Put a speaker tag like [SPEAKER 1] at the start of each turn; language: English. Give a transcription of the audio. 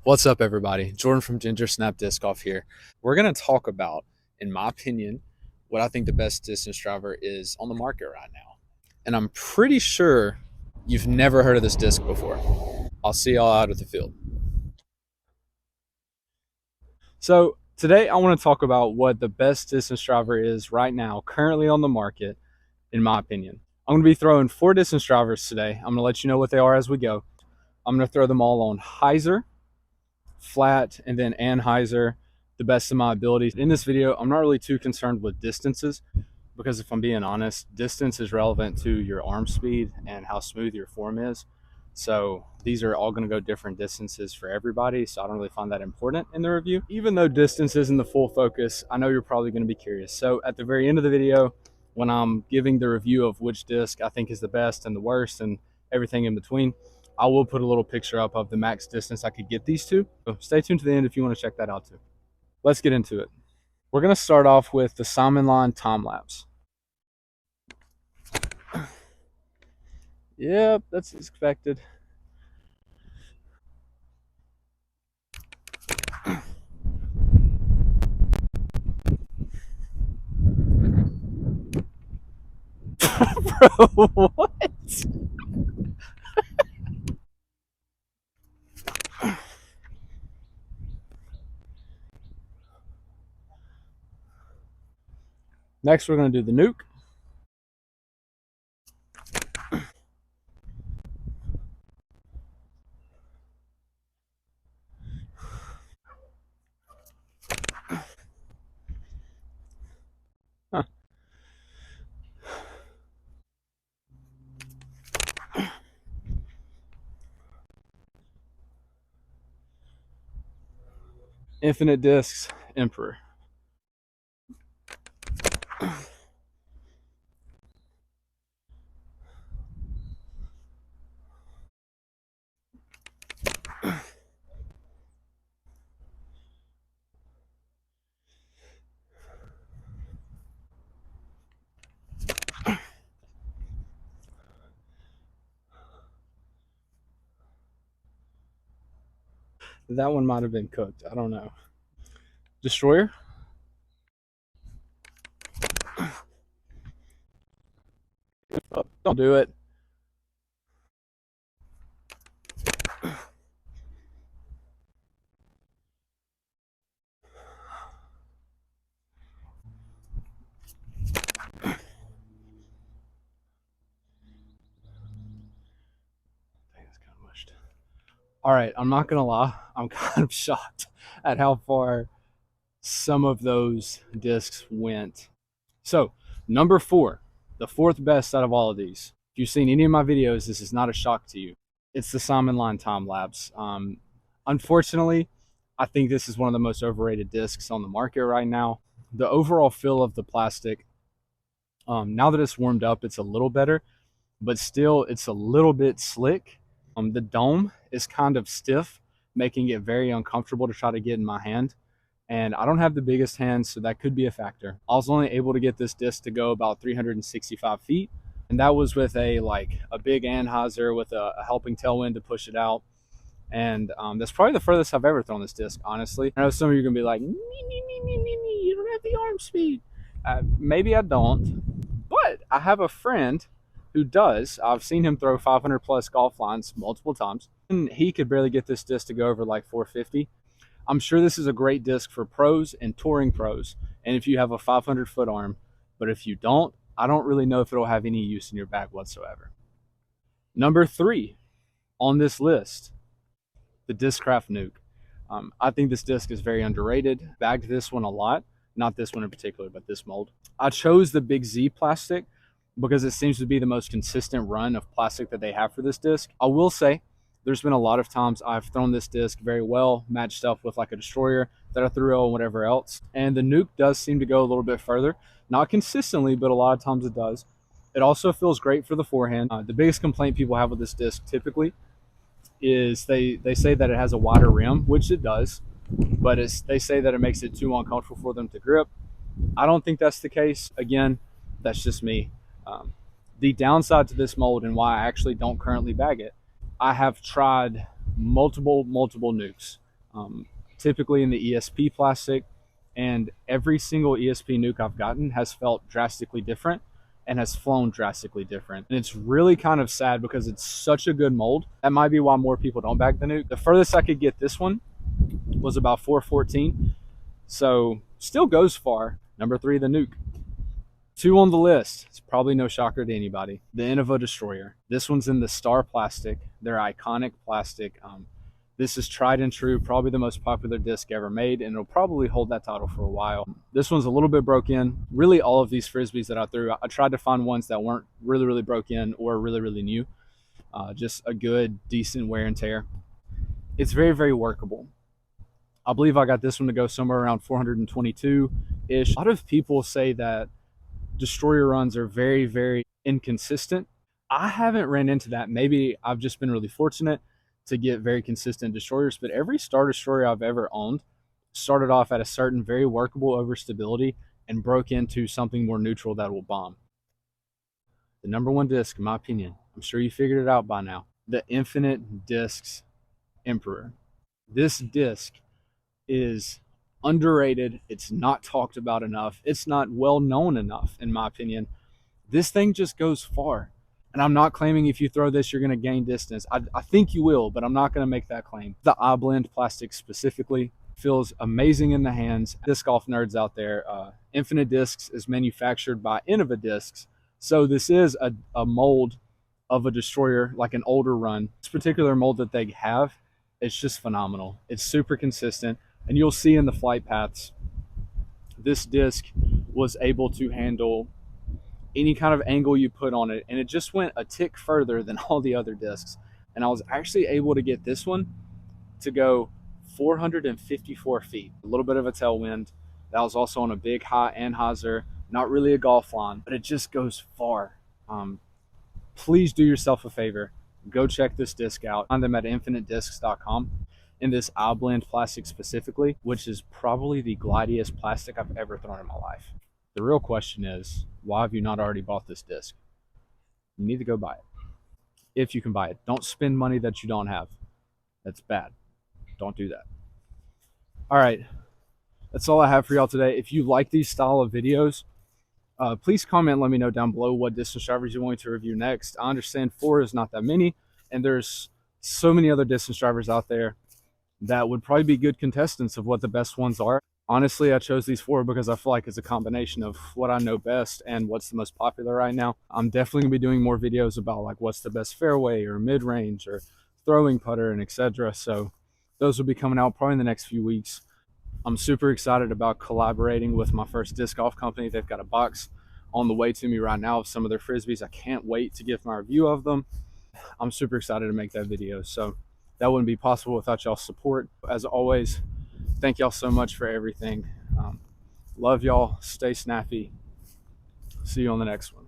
[SPEAKER 1] What's up, everybody? Jordan from Ginger Snap Disc Golf here. We're going to talk about, in my opinion, what I think the best distance driver is on the market right now. And I'm pretty sure you've never heard of this disc before. I'll see y'all out at the field. So, today I want to talk about what the best distance driver is right now, currently on the market, in my opinion. I'm going to be throwing 4 distance drivers today. I'm going to let you know what they are as we go. I'm going to throw them all on hyzer, flat, and then anhyzer, the best of my abilities. In this video, I'm not really too concerned with distances because if I'm being honest, distance is relevant to your arm speed and how smooth your form is. So these are all going to go different distances for everybody. So I don't really find that important in the review. Even though distance isn't the full focus, I know you're probably going to be curious. So at the very end of the video, when I'm giving the review of which disc I think is the best and the worst and everything in between, I will put a little picture up of the max distance I could get these to. So stay tuned to the end if you want to check that out too. Let's get into it. We're going to start off with the Line Time-Lapse. Yep, that's expected. Bro, what? Next, we're going to do the Nuke. Huh. Infinite Discs Emperor. That one might have been cooked. I don't know. Destroyer. Oh, don't do it. All right, I'm not gonna lie, I'm kind of shocked at how far some of those discs went. So, number 4, the 4th best out of all of these. If you've seen any of my videos, this is not a shock to you. It's the Line Time-Lapse. Unfortunately, I think this is one of the most overrated discs on the market right now. The overall feel of the plastic, now that it's warmed up, it's a little better, but still it's a little bit slick. The dome is kind of stiff, making it very uncomfortable to try to get in my hand. And I don't have the biggest hands, so that could be a factor. I was only able to get this disc to go about 365 feet, and that was with a big anhyzer with a helping tailwind to push it out. And that's probably the furthest I've ever thrown this disc, honestly. I know some of you are gonna be like, you don't have the arm speed. Maybe I don't, but I have a friend who does. I've seen him throw 500 plus golf lines multiple times, and he could barely get this disc to go over like 450. I'm sure this is a great disc for pros and touring pros, and if you have a 500-foot arm. But if you don't, I don't really know if it'll have any use in your bag whatsoever. Number 3 on this list, the Discraft Nuke. I think this disc is very underrated. Bagged this one a lot. Not this one in particular, but this mold. I chose the Big Z plastic because it seems to be the most consistent run of plastic that they have for this disc. I will say there's been a lot of times I've thrown this disc very well, matched up with like a Destroyer that I threw and whatever else. And the Nuke does seem to go a little bit further. Not consistently, but a lot of times it does. It also feels great for the forehand. The biggest complaint people have with this disc typically is they say that it has a wider rim, which it does, but they say that it makes it too uncomfortable for them to grip. I don't think that's the case. Again, that's just me. The downside to this mold and why I actually don't currently bag it, I have tried multiple nukes typically in the ESP plastic, and every single ESP Nuke I've gotten has felt drastically different and has flown drastically different. And it's really kind of sad because it's such a good mold. That might be why more people don't bag the Nuke. The furthest I could get this one was about 414, so still goes far. Number 3, the Nuke. 2 on the list, it's probably no shocker to anybody, the Innova Destroyer. This one's in the Star plastic, their iconic plastic. This is tried and true, probably the most popular disc ever made, and it'll probably hold that title for a while. This one's a little bit broke in. Really, all of these Frisbees that I threw, I tried to find ones that weren't really broke in or really new. Just a good, decent wear and tear. It's very workable. I believe I got this one to go somewhere around 422-ish. A lot of people say that Destroyer runs are very inconsistent. I haven't ran into that. Maybe I've just been really fortunate to get very consistent Destroyers, but every Star Destroyer I've ever owned started off at a certain very workable overstability and broke into something more neutral that will bomb. The number 1 disc, in my opinion, I'm sure you figured it out by now, the Infinite Discs Emperor. This disc is underrated. It's not talked about enough. It's not well known enough, in my opinion. This thing just goes far. And I'm not claiming if you throw this, you're going to gain distance. I think you will, but I'm not going to make that claim. The I-blend plastic specifically feels amazing in the hands. Disc golf nerds out there, Infinite Discs is manufactured by Innova Discs. So this is a mold of a Destroyer, like an older run. This particular mold that they have, it's just phenomenal. It's super consistent. And you'll see in the flight paths, this disc was able to handle any kind of angle you put on it, and it just went a tick further than all the other discs. And I was actually able to get this one to go 454 feet. A little bit of a tailwind. That was also on a big high anhyzer, not really a golf line, but it just goes far. Please do yourself a favor. Go check this disc out. Find them at infinitediscs.com. In this I-blend plastic specifically, which is probably the glidiest plastic I've ever thrown in my life. The real question is, why have you not already bought this disc? You need to go buy it. If you can buy it. Don't spend money that you don't have. That's bad. Don't do that. All right. That's all I have for y'all today. If you like these style of videos, please comment, let me know down below what distance drivers you want to review next. I understand 4 is not that many, and there's so many other distance drivers out there that would probably be good contestants of what the best ones are. Honestly, I chose these 4 because I feel like it's a combination of what I know best and what's the most popular right now. I'm definitely gonna be doing more videos about like what's the best fairway or mid-range or throwing putter and etc. So those will be coming out probably in the next few weeks. I'm super excited about collaborating with my first disc golf company. They've got a box on the way to me right now of some of their Frisbees. I can't wait to give my review of them. I'm super excited to make that video. So that wouldn't be possible without y'all's support. As always, thank y'all so much for everything. Love y'all. Stay snappy. See you on the next one.